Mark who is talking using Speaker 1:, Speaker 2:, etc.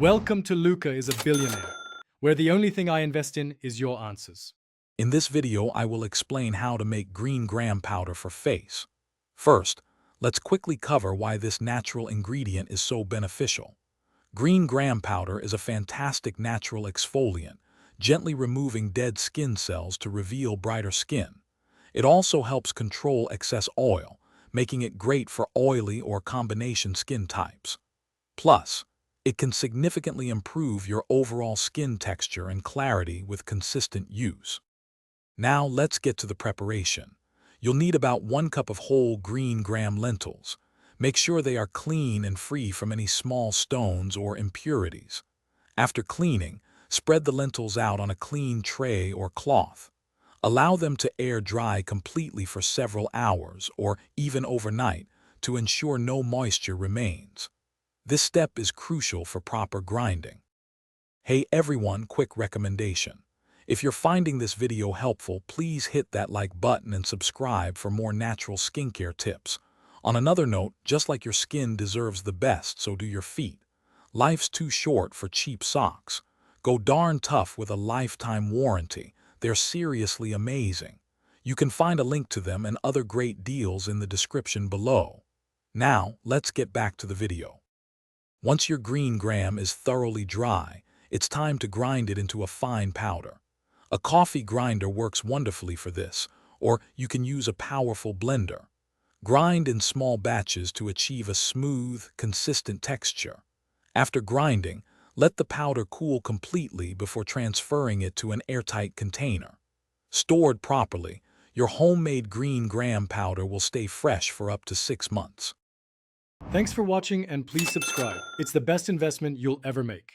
Speaker 1: Welcome to Luca is a Billionaire, where the only thing I invest in is your answers.
Speaker 2: In this video, I will explain how to make green gram powder for face. First, let's quickly cover why this natural ingredient is so beneficial. Green gram powder is a fantastic natural exfoliant, gently removing dead skin cells to reveal brighter skin. It also helps control excess oil, making it great for oily or combination skin types. Plus, it can significantly improve your overall skin texture and clarity with consistent use. Now let's get to the preparation. You'll need about 1 cup of whole green gram lentils. Make sure they are clean and free from any small stones or impurities. After cleaning, spread the lentils out on a clean tray or cloth. Allow them to air dry completely for several hours or even overnight to ensure no moisture remains. This step is crucial for proper grinding. Hey everyone, quick recommendation. If you're finding this video helpful, please hit that like button and subscribe for more natural skincare tips. On another note, just like your skin deserves the best, so do your feet. Life's too short for cheap socks. Go darn tough with a lifetime warranty. They're seriously amazing. You can find a link to them and other great deals in the description below. Now, let's get back to the video. Once your green gram is thoroughly dry, it's time to grind it into a fine powder. A coffee grinder works wonderfully for this, or you can use a powerful blender. Grind in small batches to achieve a smooth, consistent texture. After grinding, let the powder cool completely before transferring it to an airtight container. Stored properly, your homemade green gram powder will stay fresh for up to 6 months.
Speaker 1: Thanks for watching and please subscribe. It's the best investment you'll ever make.